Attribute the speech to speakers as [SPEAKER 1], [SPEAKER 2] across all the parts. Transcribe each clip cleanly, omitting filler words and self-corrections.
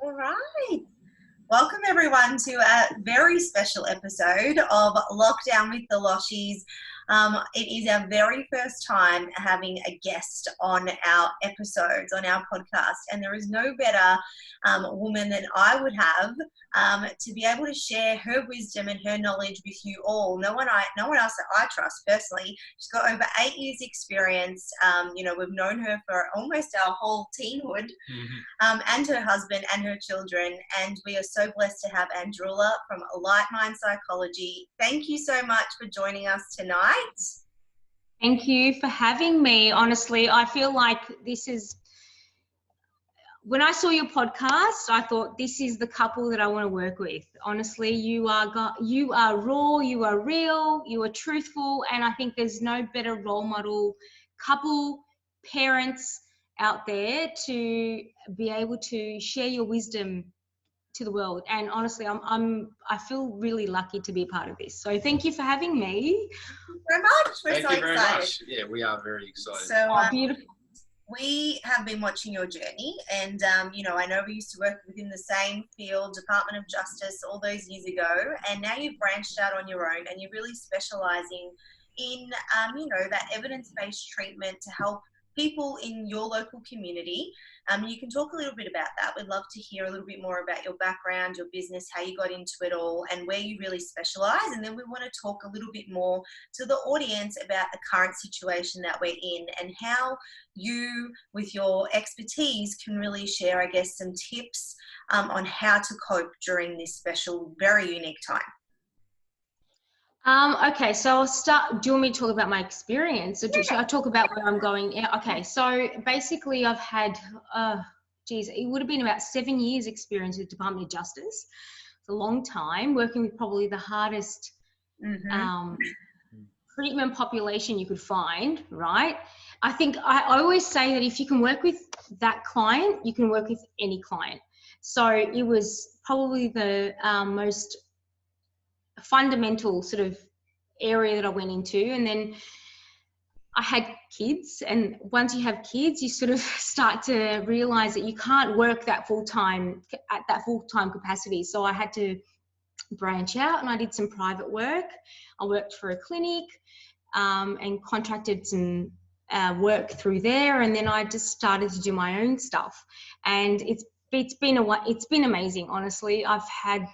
[SPEAKER 1] All right. Welcome everyone to a very special episode of Lockdown with the Loshies. It is our very first time having a guest on our episodes, on our podcast, and there is no better woman than I would have to be able to share her wisdom and her knowledge with you all. No one else that I trust personally. She's got over 8 years experience. We've known her for almost our whole teenhood, and her husband and her children, and we are so blessed to have Androulla from Lightbulb Psychology. Thank you so much for joining us tonight.
[SPEAKER 2] Thank you for having me. Honestly, I feel like when I saw your podcast, I thought this is the couple that I want to work with. Honestly, you are raw, you are real, you are truthful, and I think there's no better role model couple, parents out there to be able to share your wisdom to the world. And honestly, I feel really lucky to be a part of this. So thank you for having me.
[SPEAKER 1] Thank you very much. We're
[SPEAKER 3] Thank
[SPEAKER 1] so
[SPEAKER 3] you very
[SPEAKER 1] excited.
[SPEAKER 3] much. Yeah, we are very excited.
[SPEAKER 1] So
[SPEAKER 2] Beautiful.
[SPEAKER 1] we have been watching your journey, and I know we used to work within the same field, Department of Justice, all those years ago, and now you've branched out on your own, and you're really specialising in that evidence-based treatment to help people in your local community. You can talk a little bit about that. We'd love to hear a little bit more about your background, your business, how you got into it all, and where you really specialise. And then we want to talk a little bit more to the audience about the current situation that we're in and how you, with your expertise, can really share, I guess, some tips on how to cope during this special, very unique time.
[SPEAKER 2] Okay, so I'll start. Do you want me to talk about my experience, or should I talk about where I'm going? Yeah, okay, so basically I've had, it would have been about 7 years experience with Department of Justice. It's a long time, working with probably the hardest treatment population you could find, right? I think I always say that if you can work with that client, you can work with any client. So it was probably the most fundamental sort of area that I went into. And then I had kids, and once you have kids, you sort of start to realize that you can't work that full-time at that full-time capacity. So I had to branch out, and I did some private work. I worked for a clinic and contracted some work through there, and then I just started to do my own stuff, and it's been amazing. Honestly, I've had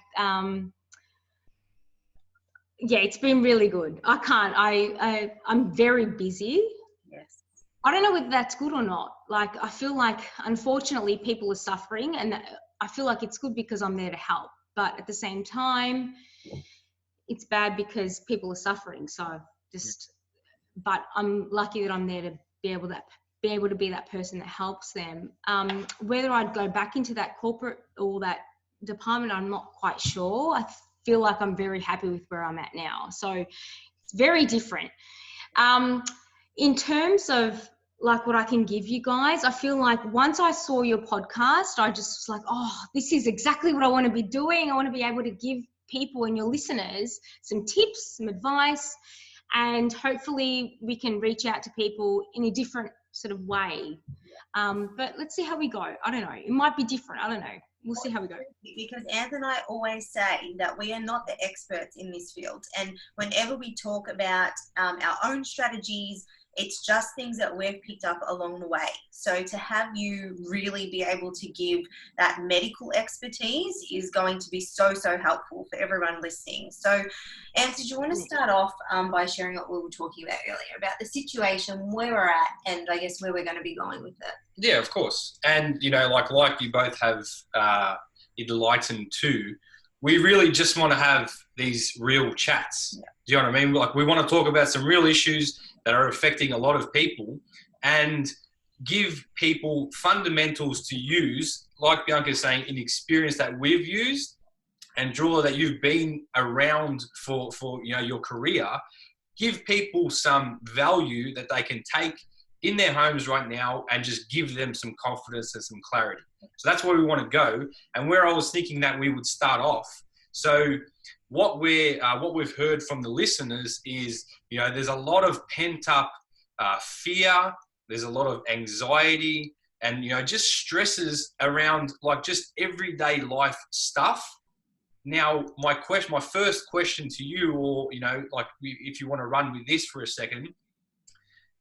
[SPEAKER 2] it's been really good. I'm very busy.
[SPEAKER 1] Yes.
[SPEAKER 2] I don't know whether that's good or not. Like, I feel like, unfortunately, people are suffering, and I feel like it's good because I'm there to help. But at the same time, it's bad because people are suffering. So but I'm lucky that I'm there to be able to be that person that helps them. Whether I'd go back into that corporate or that department, I'm not quite sure. I feel like I'm very happy with where I'm at now. So it's very different. In terms of like what I can give you guys, I feel like once I saw your podcast, I just was like, oh, this is exactly what I want to be doing. I want to be able to give people and your listeners some tips, some advice, and hopefully we can reach out to people in a different sort of way. But let's see how we go. I don't know. It might be different. I don't know. We'll see how we go.
[SPEAKER 1] Because Anth and I always say that we are not the experts in this field. And whenever we talk about our own strategies, it's just things that we've picked up along the way. So to have you really be able to give that medical expertise is going to be so, so helpful for everyone listening. So, Anth, did you want to start off by sharing what we were talking about earlier, about the situation, where we're at, and I guess where we're going to be going with it?
[SPEAKER 3] Yeah, of course. And, like you both have enlightened too, we really just want to have these real chats. Yeah. Do you know what I mean? Like, we want to talk about some real issues that are affecting a lot of people and give people fundamentals to use, like Bianca's saying, an experience that we've used, and Androulla, that you've been around for your career. Give people some value that they can take in their homes right now and just give them some confidence and some clarity. So that's where we want to go, and where I was thinking that we would start off. So what we've heard from the listeners is, there's a lot of pent up fear. There's a lot of anxiety. and, you know, just stresses around like just everyday life stuff. Now, my first question to you, or, you know, like if you want to run with this for a second,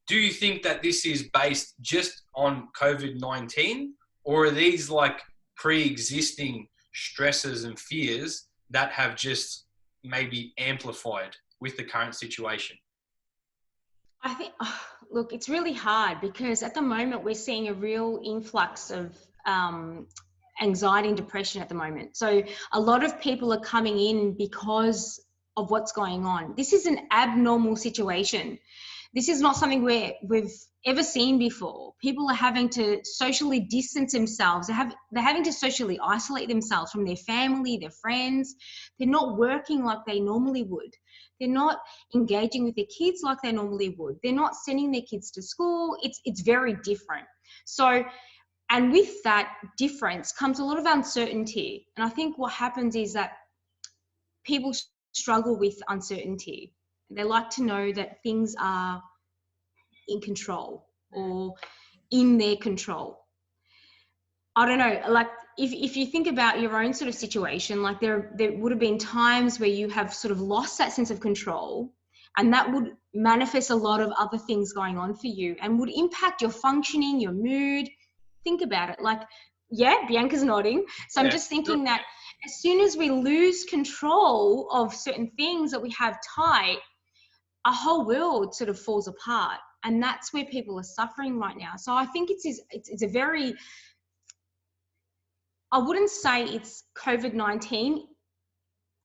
[SPEAKER 3] do you think that this is based just on COVID-19, or are these like pre-existing stresses and fears that have just maybe amplified with the current situation?
[SPEAKER 2] I think, look, it's really hard because at the moment we're seeing a real influx of anxiety and depression at the moment. So a lot of people are coming in because of what's going on. This is an abnormal situation. This is not something we've ever seen before. People are having to socially distance themselves. They're having to socially isolate themselves from their family, their friends. They're not working like they normally would. They're not engaging with their kids like they normally would. They're not sending their kids to school. It's very different. So, and with that difference comes a lot of uncertainty. And I think what happens is that people struggle with uncertainty. They like to know that things are in control or in their control. I don't know, like if you think about your own sort of situation, like there would have been times where you have sort of lost that sense of control, and that would manifest a lot of other things going on for you and would impact your functioning, your mood. Think about it. Like, yeah, Bianca's nodding. So I'm just thinking that as soon as we lose control of certain things that we have tight, our whole world sort of falls apart. And that's where people are suffering right now. So I think it's a very, I wouldn't say it's COVID-19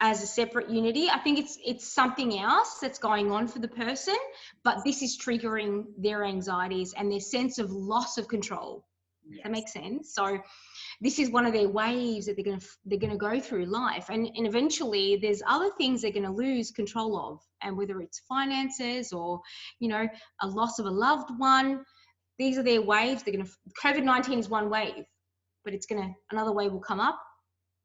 [SPEAKER 2] as a separate unity. I think it's something else that's going on for the person, but this is triggering their anxieties and their sense of loss of control. Yes. That makes sense. So this is one of their waves that they're gonna go through life, and eventually there's other things they're gonna lose control of, and whether it's finances or, you know, a loss of a loved one. These are their waves. COVID-19 is one wave, but another wave will come up,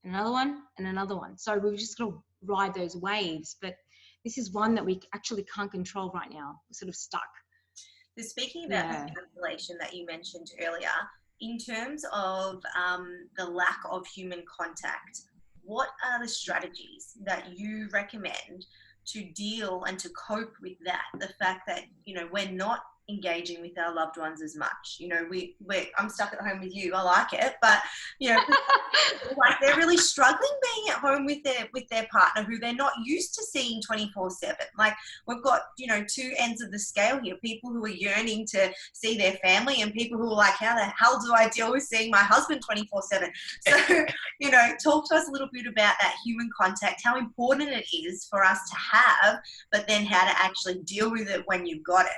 [SPEAKER 2] and another one, and another one. So we've just got to ride those waves. But this is one that we actually can't control right now. We're sort of stuck.
[SPEAKER 1] So speaking about the isolation that you mentioned earlier, in terms of the lack of human contact, what are the strategies that you recommend to deal and to cope with that? The fact that, you know, we're not engaging with our loved ones as much. You know, I'm stuck at home with you. I like it, but, you know, like they're really struggling being at home with their partner who they're not used to seeing 24/7. Like, we've got, you know, two ends of the scale here. People who are yearning to see their family, and people who are like, how the hell do I deal with seeing my husband 24/7? So, you know, talk to us a little bit about that human contact, how important it is for us to have, but then how to actually deal with it when you've got it.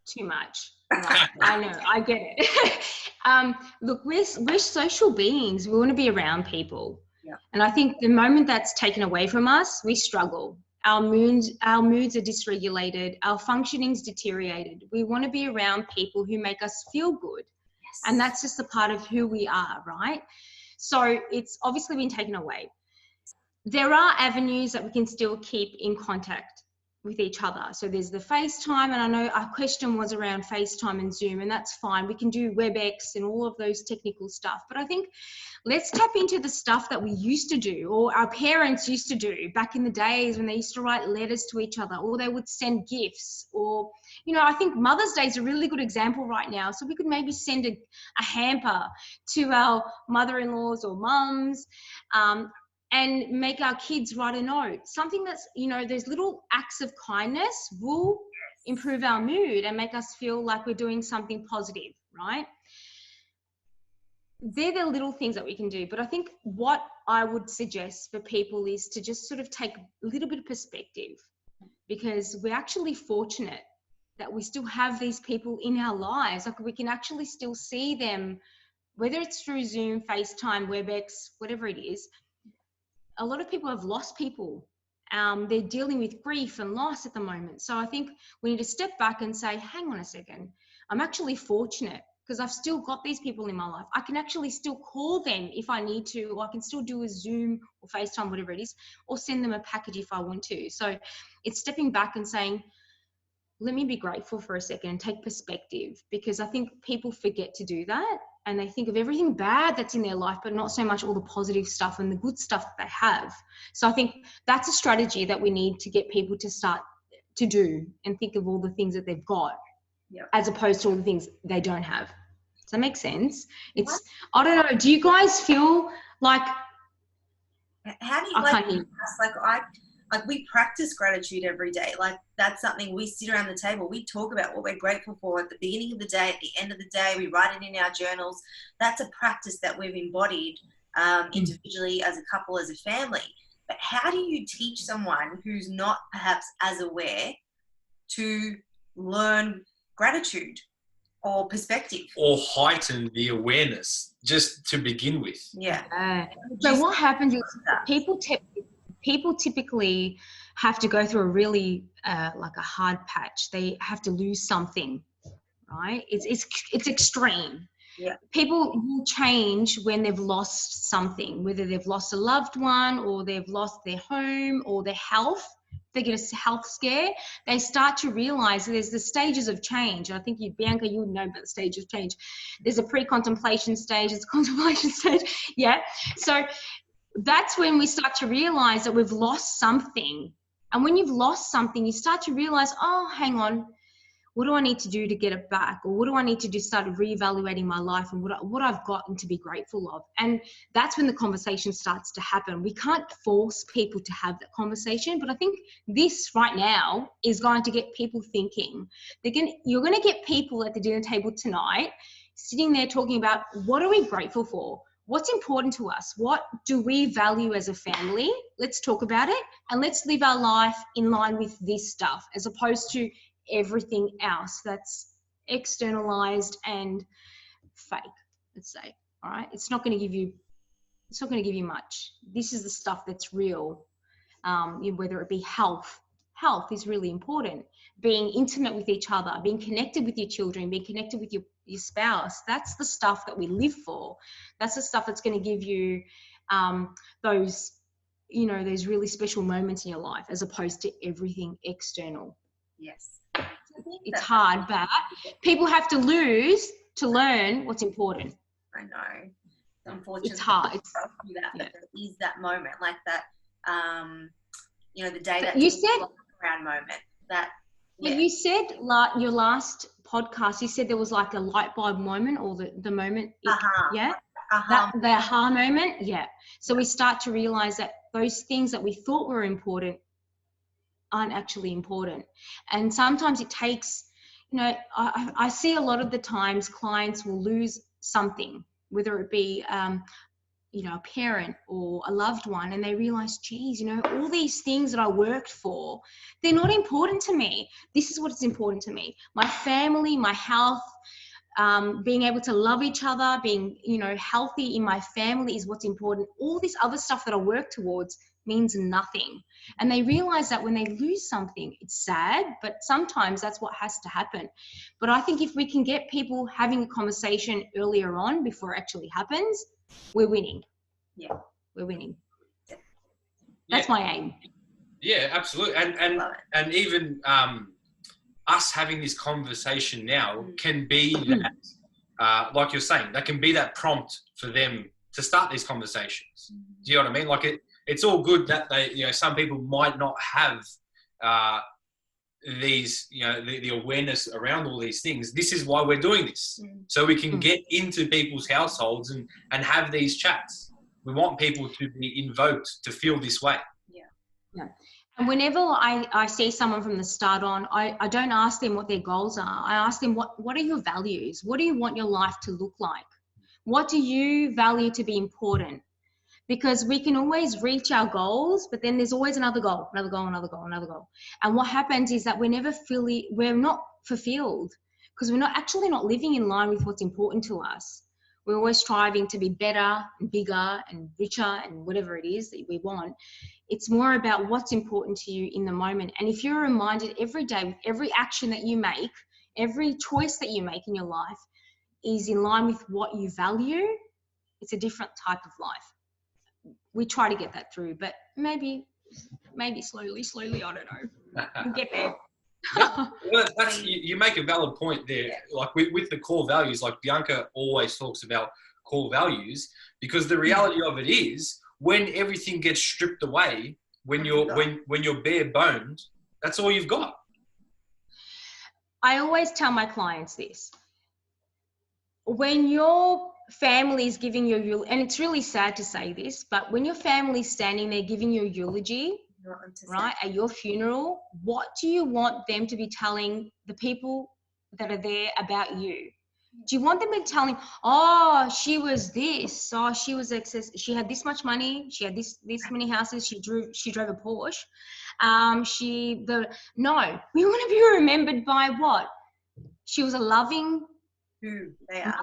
[SPEAKER 2] Too much. Right. I know, I get it. Look, we're social beings. We want to be around people. Yeah. And I think the moment that's taken away from us, we struggle. Our moods are dysregulated. Our functioning's deteriorated. We want to be around people who make us feel good. Yes. And that's just a part of who we are, right? So it's obviously been taken away. There are avenues that we can still keep in contact with each other. So there's the FaceTime, and I know our question was around FaceTime and Zoom, and that's fine. We can do WebEx and all of those technical stuff. But I think let's tap into the stuff that we used to do, or our parents used to do back in the days when they used to write letters to each other, or they would send gifts, or, you know, I think Mother's Day is a really good example right now. So we could maybe send a hamper to our mother-in-laws or mums, and make our kids write a note. Something that's, you know, those little acts of kindness will improve our mood and make us feel like we're doing something positive, right? They're the little things that we can do. But I think what I would suggest for people is to just sort of take a little bit of perspective, because we're actually fortunate that we still have these people in our lives. Like, we can actually still see them, whether it's through Zoom, FaceTime, WebEx, whatever it is. A lot of people have lost people. They're dealing with grief and loss at the moment. So I think we need to step back and say, hang on a second, I'm actually fortunate because I've still got these people in my life. I can actually still call them if I need to, or I can still do a Zoom or FaceTime, whatever it is, or send them a package if I want to. So it's stepping back and saying, let me be grateful for a second and take perspective, because I think people forget to do that, and they think of everything bad that's in their life, but not so much all the positive stuff and the good stuff that they have. So I think that's a strategy that we need to get people to start to do, and think of all the things that they've got, as opposed to all the things they don't have. Does that make sense? It's, I don't know, do you guys feel like,
[SPEAKER 1] how do you like we practice gratitude every day. Like that's something we sit around the table. We talk about what we're grateful for at the beginning of the day, at the end of the day. We write it in our journals. That's a practice that we've embodied individually, as a couple, as a family. But how do you teach someone who's not perhaps as aware to learn gratitude or perspective?
[SPEAKER 3] Or heighten the awareness just to begin with.
[SPEAKER 1] Yeah.
[SPEAKER 2] So what happens is people typically have to go through a really like a hard patch. They have to lose something, right? It's extreme.
[SPEAKER 1] Yeah.
[SPEAKER 2] People will change when they've lost something, whether they've lost a loved one, or they've lost their home, or their health. They get a health scare. They start to realize that there's the stages of change. I think Bianca, you would know about the stage of change. There's a pre-contemplation stage, there's a contemplation stage. Yeah. So that's when we start to realize that we've lost something. And when you've lost something, you start to realize, oh, hang on, what do I need to do to get it back? Or what do I need to do to start reevaluating my life and what I've gotten to be grateful of? And that's when the conversation starts to happen. We can't force people to have that conversation, but I think this right now is going to get people thinking. You're going to get people at the dinner table tonight sitting there talking about, what are we grateful for? What's important to us? What do we value as a family? Let's talk about it, and let's live our life in line with this stuff, as opposed to everything else that's externalized and fake, let's say. All right, it's not going to give you much. This is the stuff that's real. Whether it be health is really important. Being intimate with each other, being connected with your children, being connected with your spouse, that's the stuff that we live for. That's the stuff that's going to give you those really special moments in your life, as opposed to everything external.
[SPEAKER 1] Yes.
[SPEAKER 2] It's hard, but people have to lose to learn what's important.
[SPEAKER 1] I know. Unfortunately,
[SPEAKER 2] it's hard.
[SPEAKER 1] There is that moment, like that, the day that
[SPEAKER 2] you said
[SPEAKER 1] around moment. That.
[SPEAKER 2] Yeah. You said your last podcast, you said there was like a light bulb moment, or the moment. Yeah. The aha moment. Yeah. So we start to realize that those things that we thought were important aren't actually important. And sometimes it takes, I see a lot of the times clients will lose something, whether it be, a parent or a loved one, and they realize, geez, all these things that I worked for, they're not important to me. This is what's important to me. My family, my health, being able to love each other, being, healthy in my family is what's important. All this other stuff that I work towards means nothing. And they realize that when they lose something, it's sad, but sometimes that's what has to happen. But I think if we can get people having a conversation earlier on before it actually happens, we're winning.
[SPEAKER 1] Yeah.
[SPEAKER 2] We're winning. That's my aim.
[SPEAKER 3] Yeah, absolutely. And even us having this conversation now can be that, like you're saying, that can be that prompt for them to start these conversations. Do you know what I mean? Like it's all good that they, some people might not have these, the awareness around all these things. This is why we're doing this. So we can get into people's households and have these chats. We want people to be invoked to feel this way.
[SPEAKER 2] Yeah. And whenever I see someone from the start on, I don't ask them what their goals are. I ask them, what are your values? What do you want your life to look like? What do you value to be important? Because we can always reach our goals, but then there's always another goal. And what happens is that we're not fulfilled, because we're not living in line with what's important to us. We're always striving to be better and bigger and richer and whatever it is that we want. It's more about what's important to you in the moment. And if you're reminded every day, with every action that you make, every choice that you make in your life is in line with what you value, it's a different type of life. We try to get that through, but maybe slowly, I don't know. We'll get there.
[SPEAKER 3] Well, you make a valid point there. Like with the core values, like Bianca always talks about core values, because the reality of it is when everything gets stripped away, when you're bare boned, that's all you've got.
[SPEAKER 2] I always tell my clients this. When your family is giving you, and it's really sad to say this, but when your family's standing there giving you a eulogy, right, at your funeral, what do you want them to be telling the people that are there about you? Do you want them to be telling, oh, she was this, oh, she was excess, she had this much money, she had this many houses, she drove a Porsche. No, we want to be remembered by what? She was a loving mother,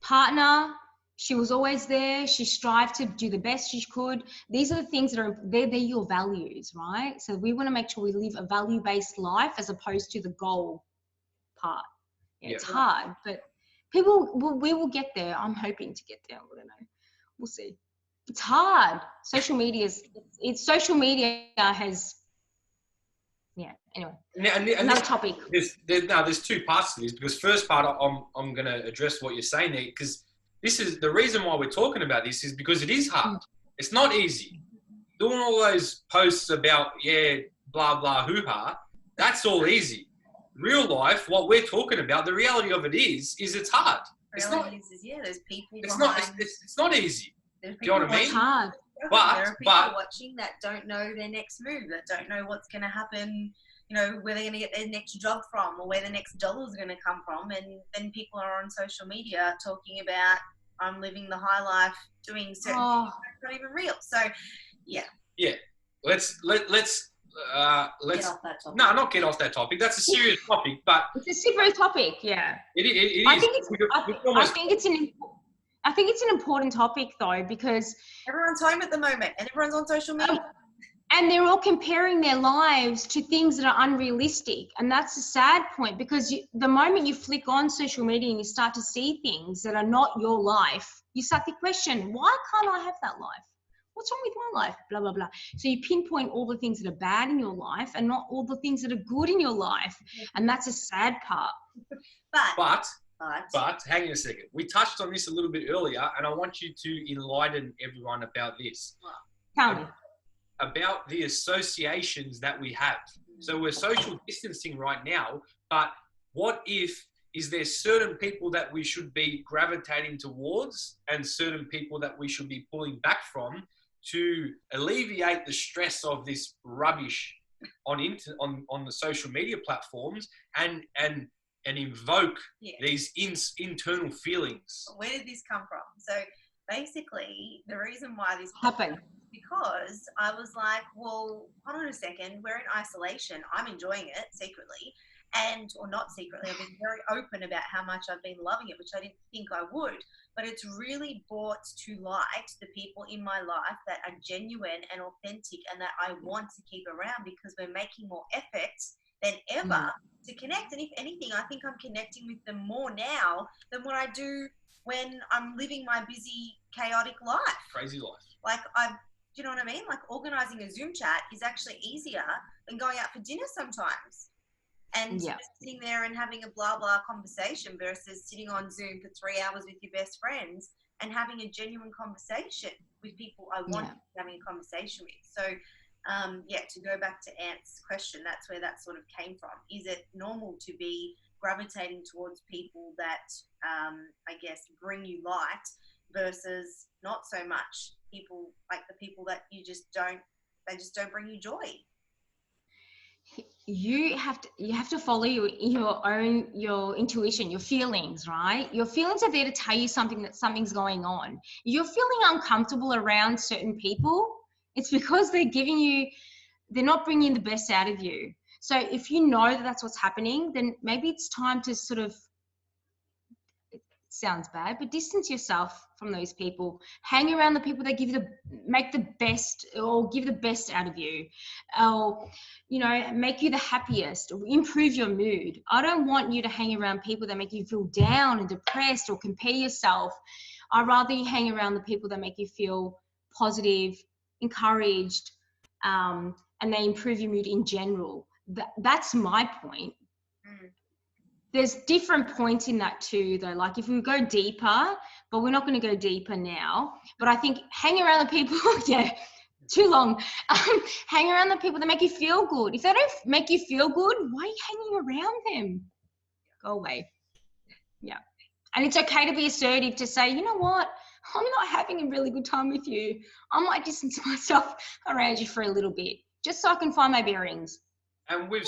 [SPEAKER 2] partner. She was always there. She strived to do the best she could. These are the things that are, they're your values, right? So we want to make sure we live a value-based life as opposed to the goal part. It's hard, but we will get there. I'm hoping to get there. I don't know. We'll see. It's hard. Social media has, anyway. Another topic.
[SPEAKER 3] There's two parts to this, because first part, I'm going to address what you're saying there, because this is the reason why we're talking about this is because it is hard. It's not easy. Doing all those posts about, blah, blah, hoo-ha, that's all easy. Real life, what we're talking about, the reality of it is it's hard. There's people it's not easy. Do you know what I mean?
[SPEAKER 2] It's hard.
[SPEAKER 1] There are people watching that don't know their next move, that don't know what's going to happen, where they're going to get their next job from or where the next dollar is going to come from. And then people are on social media talking about, I'm living the high life, doing certain things that's not even real. So, yeah.
[SPEAKER 3] Let's
[SPEAKER 1] get off that topic.
[SPEAKER 3] No, not get off that topic. That's a serious topic, but
[SPEAKER 2] it's a serious topic. Yeah,
[SPEAKER 3] it is.
[SPEAKER 2] I think it's an important topic though, because
[SPEAKER 1] everyone's home at the moment and everyone's on social media.
[SPEAKER 2] And they're all comparing their lives to things that are unrealistic. And that's a sad point, because the moment you flick on social media and you start to see things that are not your life, you start to question, why can't I have that life? What's wrong with my life? Blah, blah, blah. So you pinpoint all the things that are bad in your life and not all the things that are good in your life. And that's a sad part.
[SPEAKER 3] But hang on a second. We touched on this a little bit earlier, and I want you to enlighten everyone about this.
[SPEAKER 2] Tell me.
[SPEAKER 3] About the associations that we have. So we're social distancing right now, but what if, is there certain people that we should be gravitating towards and certain people that we should be pulling back from to alleviate the stress of this rubbish on the social media platforms and invoke these internal feelings?
[SPEAKER 1] Where did this come from? So basically, the reason why this
[SPEAKER 2] happened,
[SPEAKER 1] because I was like, well, hold on a second, we're in isolation. I'm enjoying it secretly, or not secretly. I've been very open about how much I've been loving it, which I didn't think I would. But it's really brought to light the people in my life that are genuine and authentic and that I want to keep around, because we're making more efforts than ever to connect. And if anything, I think I'm connecting with them more now than what I do when I'm living my busy, chaotic life.
[SPEAKER 3] Crazy life.
[SPEAKER 1] Like, do you know what I mean? Like, organizing a Zoom chat is actually easier than going out for dinner sometimes. And just sitting there and having a blah, blah conversation versus sitting on Zoom for 3 hours with your best friends and having a genuine conversation with people I want to be having a conversation with. So, to go back to Ant's question, that's where that sort of came from. Is it normal to be gravitating towards people that, I guess, bring you light versus not so much people, like the people that they just don't bring you joy?
[SPEAKER 2] You have to follow your intuition, your feelings, right? Your feelings are there to tell you something's going on. You're feeling uncomfortable around certain people, it's because they're not bringing the best out of you. So if you know that that's what's happening, then maybe it's time to sort of, it sounds bad, but distance yourself from those people. Hang around the people that make the best or give the best out of you, or, make you the happiest, or improve your mood. I don't want you to hang around people that make you feel down and depressed or compare yourself. I'd rather you hang around the people that make you feel positive, encouraged, and they improve your mood in general. that's my point. There's different points in that too, though. Like if we go deeper, but we're not going to go deeper now. But I think hang around the people, too long. Hang around the people that make you feel good. If they don't make you feel good, why are you hanging around them? Go away. Yeah. And it's okay to be assertive, to say, you know what? I'm not having a really good time with you. I might distance myself around you for a little bit, just so I can find my bearings.
[SPEAKER 3] And we've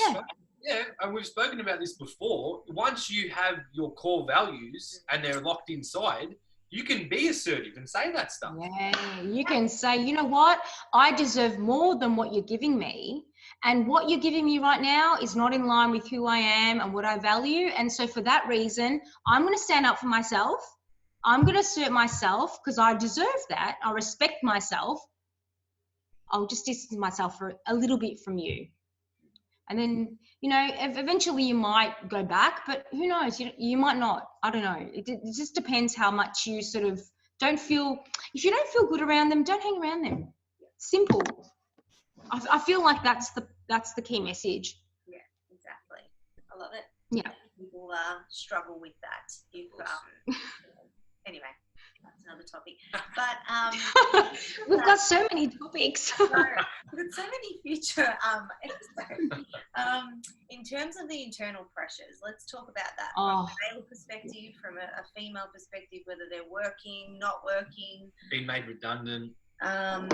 [SPEAKER 3] spoken about this before. Once you have your core values and they're locked inside, you can be assertive and say that stuff.
[SPEAKER 2] Yeah, you can say, you know what? I deserve more than what you're giving me. And what you're giving me right now is not in line with who I am and what I value. And so for that reason, I'm going to stand up for myself. I'm going to assert myself because I deserve that. I respect myself. I'll just distance myself for a little bit from you. And then, you know, eventually you might go back, but who knows? You might not. I don't know. It just depends how much you sort of don't feel. If you don't feel good around them, don't hang around them. Simple. I feel like that's the key message.
[SPEAKER 1] Yeah, exactly. I love it.
[SPEAKER 2] Yeah.
[SPEAKER 1] People struggle with that. Anyway, that's another topic. But
[SPEAKER 2] we've got so many topics.
[SPEAKER 1] We've got so many future episodes. In terms of the internal pressures, let's talk about that from a male perspective, from a female perspective, whether they're working, not working,
[SPEAKER 3] being made redundant.
[SPEAKER 1] Can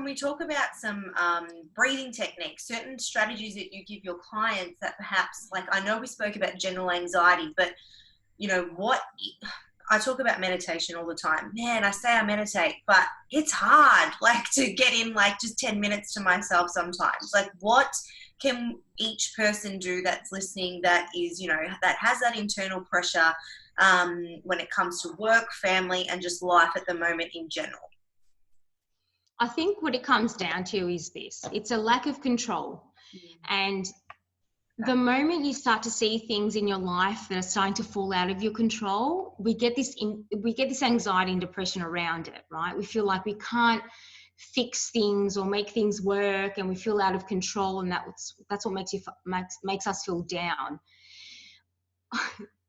[SPEAKER 1] we talk about some breathing techniques, certain strategies that you give your clients that perhaps, like, I know we spoke about general anxiety, but you know what, I talk about meditation all the time. Man, I say I meditate, but it's hard, like, to get in like just 10 minutes to myself sometimes. Like, what can each person do that's listening that is, you know, that has that internal pressure when it comes to work, family, and just life at the moment in general?
[SPEAKER 2] I think what it comes down to is this. It's a lack of control. And the moment you start to see things in your life that are starting to fall out of your control, we get this anxiety and depression around it, right? We feel like we can't fix things or make things work, and we feel out of control, and that's what makes us feel down.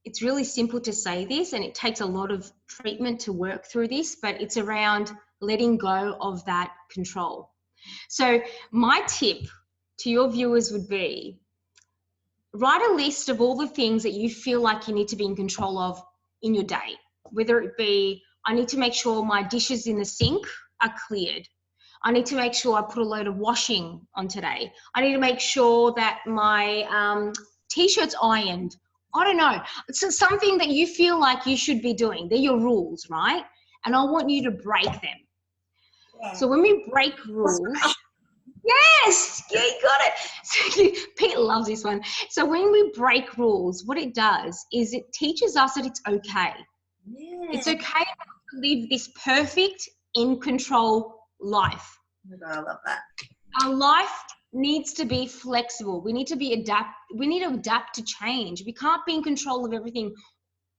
[SPEAKER 2] It's really simple to say this, and it takes a lot of treatment to work through this, but it's around letting go of that control. So my tip to your viewers would be, write a list of all the things that you feel like you need to be in control of in your day. Whether it be, I need to make sure my dishes in the sink are cleared. I need to make sure I put a load of washing on today. I need to make sure that my t-shirt's ironed. I don't know. It's something that you feel like you should be doing. They're your rules, right? And I want you to break them. Yeah. So when we break rules... Yes, yeah, you got it. So, Pete loves this one. So when we break rules, what it does is it teaches us that it's okay. Yeah. It's okay to live this perfect, in control life.
[SPEAKER 1] Oh my God, I love that.
[SPEAKER 2] Our life needs to be flexible. We need to adapt to change. We can't be in control of everything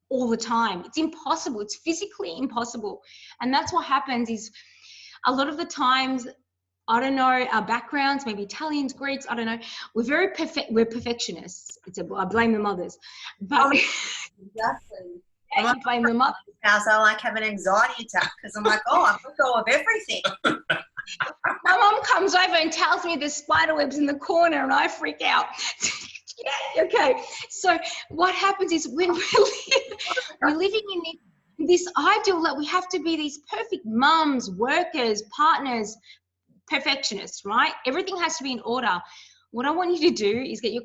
[SPEAKER 2] all the time. It's impossible. It's physically impossible. And that's what happens is a lot of the times, I don't know, our backgrounds, maybe Italians, Greeks, I don't know. We're perfectionists. I blame the mothers. But
[SPEAKER 1] exactly.
[SPEAKER 2] I blame the mothers.
[SPEAKER 1] I like have an anxiety attack because I'm like, I let go of everything.
[SPEAKER 2] My mom comes over and tells me there's spider webs in the corner and I freak out. Yeah, okay. So what happens is when we're living in this ideal that we have to be these perfect mums, workers, partners, perfectionists, right? Everything has to be in order. What I want you to do is get your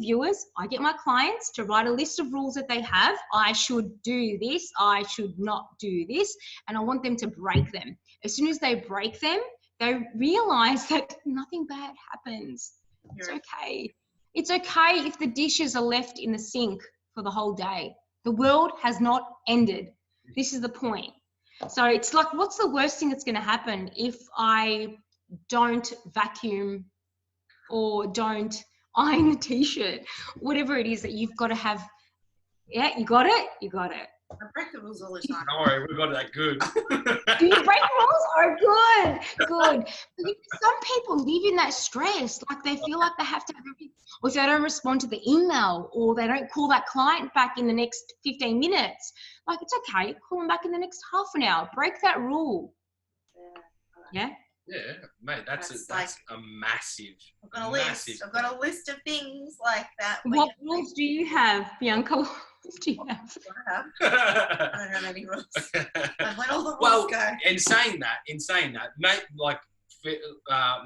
[SPEAKER 2] viewers, I get my clients to write a list of rules that they have. I should do this, I should not do this, and I want them to break them. As soon as they break them, they realize that nothing bad happens. It's okay. It's okay if the dishes are left in the sink for the whole day. The world has not ended. This is the point. So it's like, what's the worst thing that's going to happen if I don't vacuum or don't iron the t-shirt? Whatever it is that you've got to have. Yeah, you got it? You got it.
[SPEAKER 1] I break the rules all the time.
[SPEAKER 3] Don't worry, we got that good.
[SPEAKER 2] Do you break rules? Oh, good. But some people live in that stress. Like they feel like they have to have everything. Or if they don't respond to the email or they don't call that client back in the next 15 minutes, like it's okay. Call them back in the next half an hour. Break that rule. Yeah?
[SPEAKER 3] Yeah, mate, that's a massive.
[SPEAKER 1] I've got a list of things like that.
[SPEAKER 2] What rules do you have, Bianca? What rules do you have?
[SPEAKER 1] I don't have any rules. I've let all the rules go.
[SPEAKER 3] In saying that, mate, like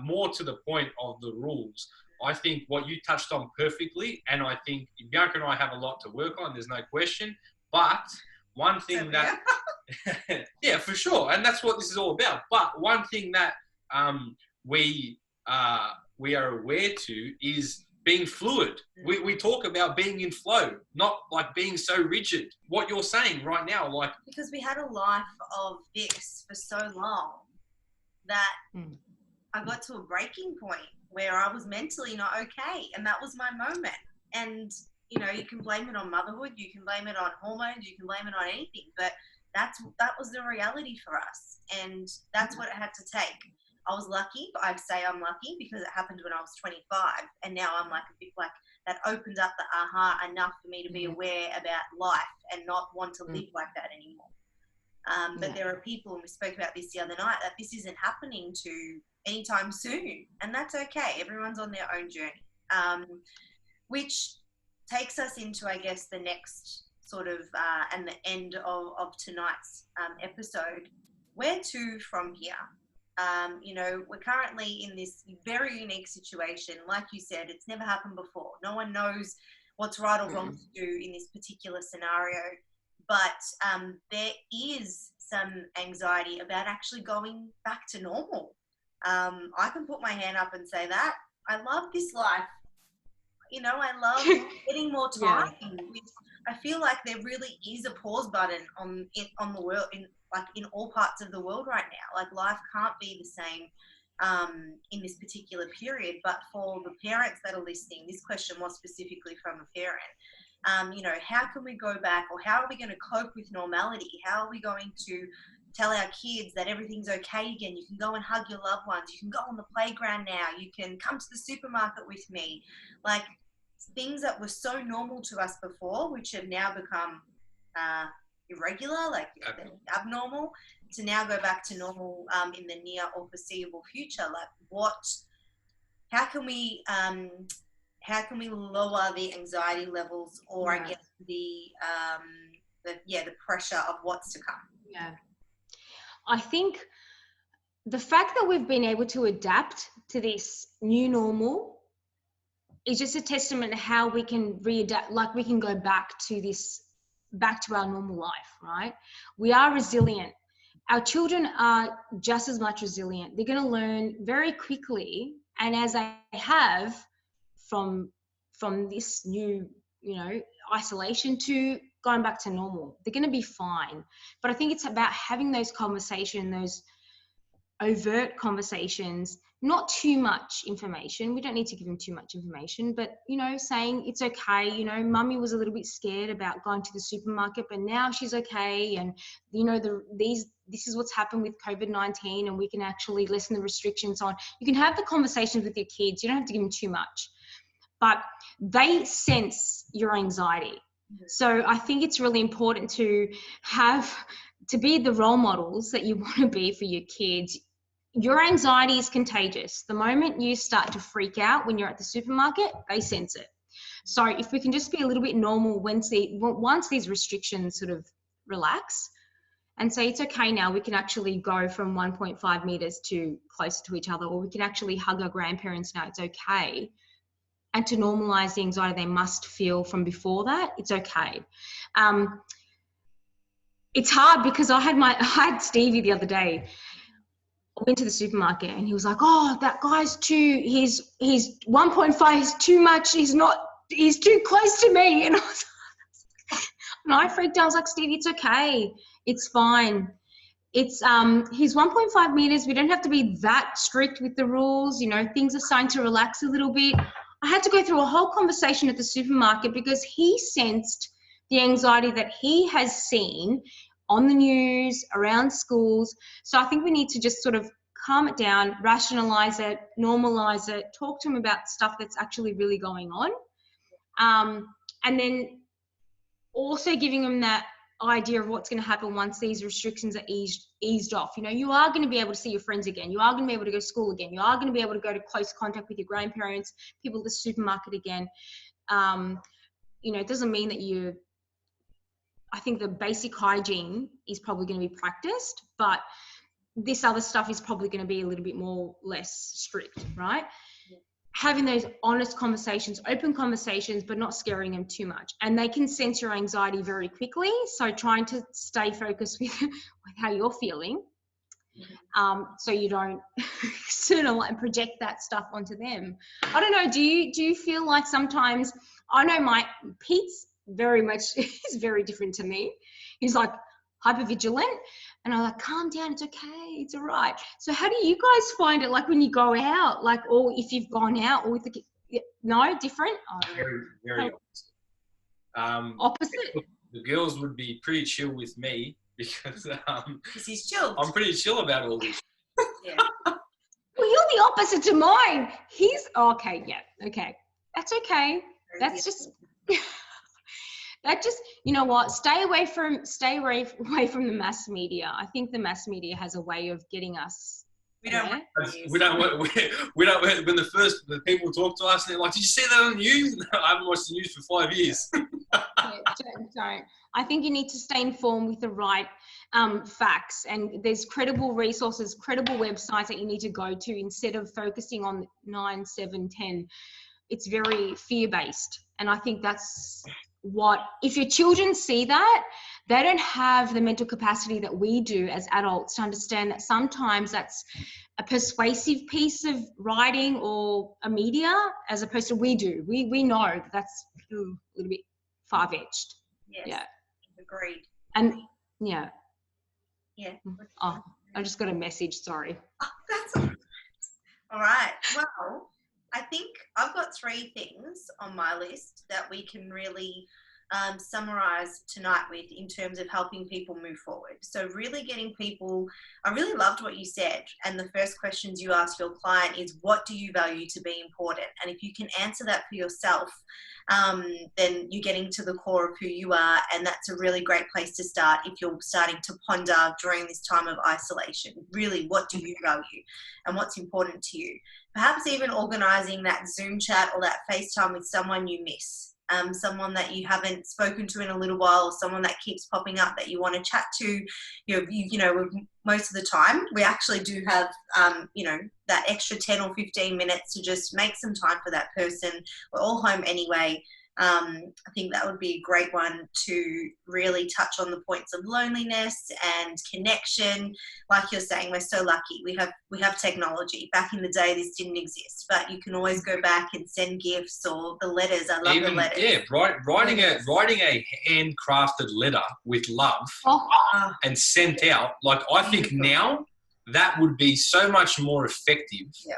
[SPEAKER 3] more to the point of the rules, I think what you touched on perfectly, and I think Bianca and I have a lot to work on, there's no question, but one thing that, yeah, for sure, and that's what this is all about, but one thing that we are aware to is being fluid. We talk about being in flow, not like being so rigid. What you're saying right now, like...
[SPEAKER 1] Because we had a life of this for so long that I got to a breaking point where I was mentally not okay, and that was my moment. And, you know, you can blame it on motherhood, you can blame it on hormones, you can blame it on anything, but that was the reality for us, and that's what it had to take. I was lucky, but I'd say I'm lucky because it happened when I was 25, and now I'm like a bit like that opened up the aha enough for me to be aware about life and not want to live like that anymore. But there are people, and we spoke about this the other night, that this isn't happening to anytime soon, and that's okay. Everyone's on their own journey, which takes us into, I guess, the next sort of and the end of tonight's episode. Where to from here? You know, we're currently in this very unique situation. Like you said, it's never happened before. No one knows what's right or wrong to do in this particular scenario. But there is some anxiety about actually going back to normal. I can put my hand up and say that. I love this life. You know, I love getting more time. I feel like there really is a pause button on the world, in all parts of the world right now. Like life can't be the same in this particular period. But for the parents that are listening, this question was specifically from a parent. You know, how can we go back, or how are we going to cope with normality? How are we going to tell our kids that everything's okay again? You can go and hug your loved ones. You can go on the playground now. You can come to the supermarket with me. Like things that were so normal to us before, which have now become irregular, like abnormal, to now go back to normal in the near or foreseeable future. Like how can we lower the anxiety levels, or I guess the pressure of what's to come?
[SPEAKER 2] Yeah. I think the fact that we've been able to adapt to this new normal is just a testament to how we can readapt, like we can go back to our normal life, right? We are resilient. Our children are just as much resilient. They're going to learn very quickly, and as they have from this new, you know, isolation to going back to normal, they're going to be fine. But I think it's about having those conversations, those overt conversations, not too much information. We don't need to give them too much information, but, you know, saying it's okay. You know, mummy was a little bit scared about going to the supermarket, but now she's okay. And, you know, this is what's happened with COVID-19, and we can actually lessen the restrictions on. You can have the conversations with your kids. You don't have to give them too much, but they sense your anxiety. So I think it's really important to be the role models that you want to be for your kids. Your anxiety is contagious. The moment you start to freak out when you're at the supermarket, they sense it. So if we can just be a little bit normal once these restrictions sort of relax and say it's okay now, we can actually go from 1.5 meters to closer to each other, or we can actually hug our grandparents now, it's okay. And to normalize the anxiety they must feel from before that, it's okay. It's hard because I had Stevie the other day. I went to the supermarket and he was like, oh, that guy's he's 1.5, he's too much, he's too close to me. And I freaked out. I was like, Stevie, it's okay. It's fine. It's he's 1.5 meters. We don't have to be that strict with the rules. You know, things are starting to relax a little bit. I had to go through a whole conversation at the supermarket because he sensed the anxiety that he has seen on the news, around schools. So I think we need to just sort of calm it down, rationalize it, normalize it, talk to him about stuff that's actually really going on. And then also giving him that idea of what's going to happen once these restrictions are eased off. You know, you are going to be able to see your friends again. You are going to be able to go to school again. You are going to be able to go to close contact with your grandparents, people at the supermarket again. You know, it doesn't mean that I think the basic hygiene is probably going to be practiced, but this other stuff is probably going to be a little bit less strict, right? Yeah. Having those honest conversations, open conversations, but not scaring them too much. And they can sense your anxiety very quickly. So trying to stay focused with how you're feeling, so you don't external and project that stuff onto them. I don't know. Do you feel like sometimes, I know Pete's very much is very different to me. He's like hypervigilant, and I'm like, calm down, it's okay, it's all right. So how do you guys find it, like when you go out, like, or if you've gone out, or with no, different?
[SPEAKER 3] Very opposite. The girls would be pretty chill with me because
[SPEAKER 1] he's chill.
[SPEAKER 3] I'm pretty chill about all this.
[SPEAKER 1] Yeah.
[SPEAKER 2] Well, you're the opposite to mine. He's okay. Yeah. Okay. That's okay. That's just. That just, you know what? Stay away from the mass media. I think the mass media has a way of getting us.
[SPEAKER 3] We don't. When the people talk to us, and they're like, "Did you see that on the news?" No, I haven't watched the news for 5 years.
[SPEAKER 2] Don't. I think you need to stay informed with the right facts, and there's credible resources, credible websites that you need to go to instead of focusing on 9, 7, 10. It's very fear-based, and I think that's if your children see that, they don't have the mental capacity that we do as adults to understand that sometimes that's a persuasive piece of writing or a media, as opposed to we do. We know that's a little bit far-fetched.
[SPEAKER 1] Yes.
[SPEAKER 2] Yeah.
[SPEAKER 1] Agreed.
[SPEAKER 2] And yeah.
[SPEAKER 1] Yeah.
[SPEAKER 2] Oh, I just got a message. Sorry.
[SPEAKER 1] Oh, that's all right. Well, I think I've got 3 things on my list that we can really summarize tonight with in terms of helping people move forward. So really getting people, I really loved what you said. And the first questions you ask your client is, what do you value to be important? And if you can answer that for yourself, then you're getting to the core of who you are. And that's a really great place to start if you're starting to ponder during this time of isolation. Really, what do you value and what's important to you? Perhaps even organizing that Zoom chat or that FaceTime with someone you miss. Someone that you haven't spoken to in a little while, or someone that keeps popping up that you want to chat to. You know, most of the time we actually do have, that extra 10 or 15 minutes to just make some time for that person. We're all home anyway. I think that would be a great one to really touch on the points of loneliness and connection. Like you're saying, we're so lucky. We have technology. Back in the day, this didn't exist, but you can always go back and send gifts or the letters. I love the letters.
[SPEAKER 3] Yeah, writing a handcrafted letter with love and sent out. Like, I think now that would be so much more effective.
[SPEAKER 1] Yeah.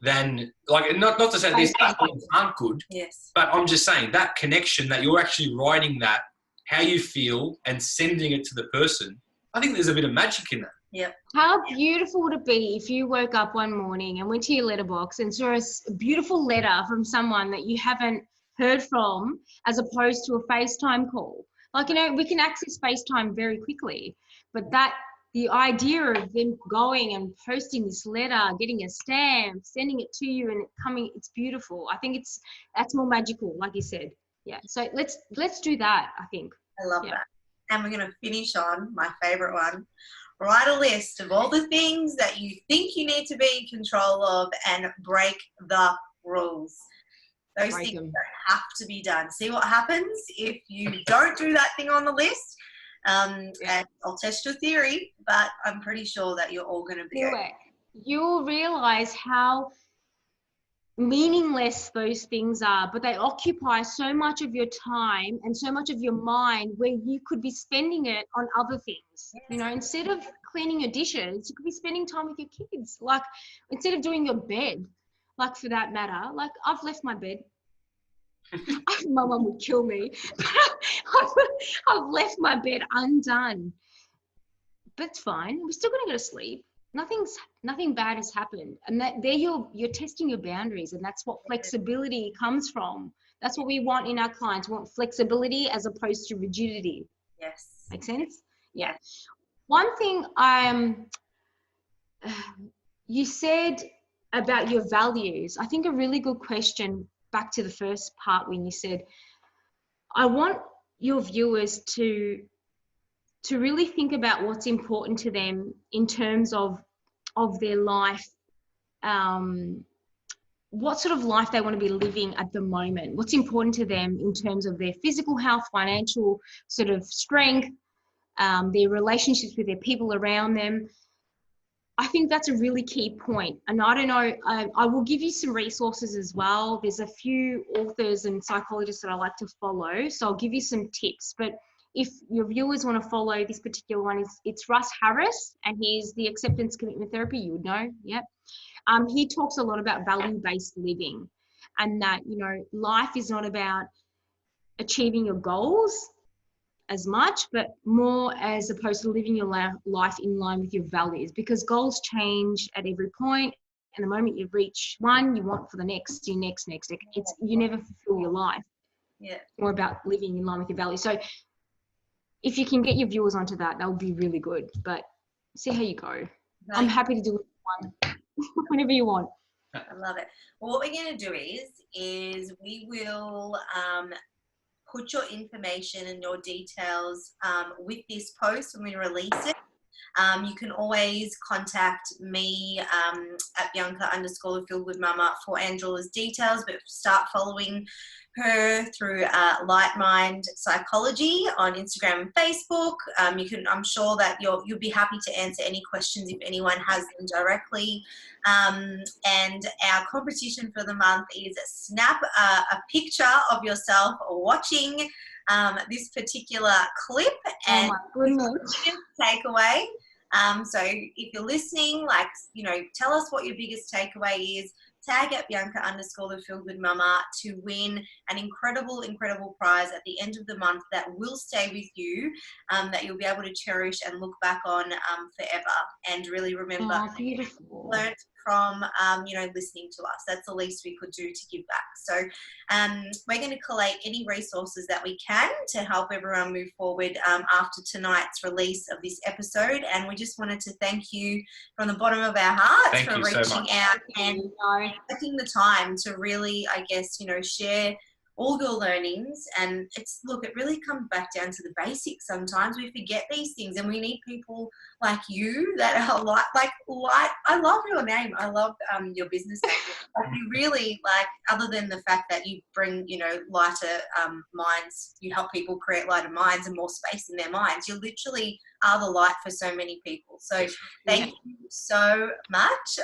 [SPEAKER 3] Than, like, not to say these things aren't good,
[SPEAKER 1] yes,
[SPEAKER 3] but I'm just saying that connection, that you're actually writing that, how you feel, and sending it to the person. I think there's a bit of magic in that.
[SPEAKER 1] Yeah.
[SPEAKER 2] How beautiful would it be if you woke up one morning and went to your letterbox and saw a beautiful letter from someone that you haven't heard from, as opposed to a FaceTime call? Like, you know, we can access FaceTime very quickly, but the idea of them going and posting this letter, getting a stamp, sending it to you and it coming, it's beautiful. I think that's more magical, like you said. Yeah. So let's do that, I think.
[SPEAKER 1] I love that. And we're going to finish on my favorite one. Write a list of all the things that you think you need to be in control of and break the rules. Those things don't have to be done. See what happens if you don't do that thing on the list. And I'll test your theory, but I'm pretty sure that you're all going to be okay.
[SPEAKER 2] You'll realize how meaningless those things are, but they occupy so much of your time and so much of your mind, where you could be spending it on other things. You know, instead of cleaning your dishes, you could be spending time with your kids. Like, instead of doing your bed, like, for that matter, like, I've left my bed. My mum would kill me. I've left my bed undone. But it's fine. We're still going to go to sleep. Nothing bad has happened. And there you're testing your boundaries, and that's what flexibility comes from. That's what we want in our clients. We want flexibility as opposed to rigidity.
[SPEAKER 1] Yes.
[SPEAKER 2] Make sense? Yeah. One thing you said about your values, I think a really good question, back to the first part when you said, I want your viewers to really think about what's important to them in terms of their life, what sort of life they want to be living at the moment, what's important to them in terms of their physical health, financial sort of strength, their relationships with their people around them. I think that's a really key point. And I don't know, I will give you some resources as well. There's a few authors and psychologists that I like to follow, so I'll give you some tips. But if your viewers want to follow this particular one, it's Russ Harris, and he's the acceptance commitment therapy, you would know, yep. He talks a lot about value-based living, and that, you know, life is not about achieving your goals as much, but more as opposed to living your life in line with your values, because goals change at every point, and the moment you reach one, you want for the next, you never fulfill your life.
[SPEAKER 1] Yeah.
[SPEAKER 2] More about living in line with your values. So if you can get your viewers onto that would be really good, but see how you go. Right. I'm happy to do one whenever you want.
[SPEAKER 1] I love it. Well, what we're going to do is we will put your information and your details with this post when we release it. You can always contact me at Bianca_the_Feel-Good-Mama for Androulla's details, but start following her through Light Mind Psychology on Instagram and Facebook. I'm sure that you'll be happy to answer any questions if anyone has them directly. And our competition for the month is snap a picture of yourself watching this particular clip and takeaway. So if you're listening, tell us what your biggest takeaway is. Tag at Bianca_the_Feel-Good-Mama to win an incredible prize at the end of the month that will stay with you, that you'll be able to cherish and look back on forever, and really remember learned from listening to us. That's the least we could do to give back. So we're going to collate any resources that we can to help everyone move forward after tonight's release of this episode. And we just wanted to thank you from the bottom of our hearts for reaching out and taking the time to really, share all your learnings. And it really comes back down to the basics. Sometimes we forget these things, and we need people like you that are I love your name. I love your business name. You really, other than the fact that you bring, lighter minds, you help people create lighter minds and more space in their minds. You literally are the light for so many people. So thank you so much.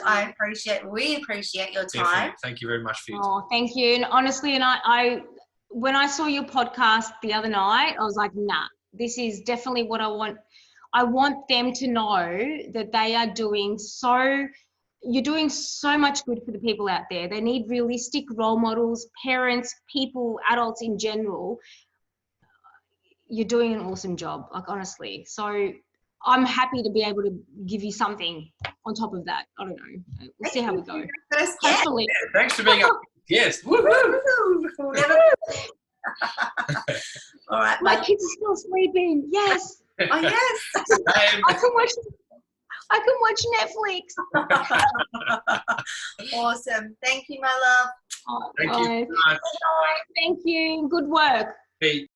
[SPEAKER 1] We appreciate your time.
[SPEAKER 3] Definitely. Thank you very much for your time.
[SPEAKER 2] Oh, thank you. And honestly, and I when I saw your podcast the other night, I was like, nah, this is definitely what I want. I want them to know that you're doing so much good for the people out there. They need realistic role models, parents, people, adults in general. You're doing an awesome job, honestly. So I'm happy to be able to give you something on top of that. I don't know. We'll see how we go. Hopefully.
[SPEAKER 3] Thanks for being up. Yes. Woo-hoo.
[SPEAKER 1] All right.
[SPEAKER 2] My kids are still sleeping. Yes.
[SPEAKER 1] Oh, yes.
[SPEAKER 2] I can watch Netflix.
[SPEAKER 1] Awesome. Thank you, my love.
[SPEAKER 3] Thank you.
[SPEAKER 2] Thank you. Good work.
[SPEAKER 3] Hey.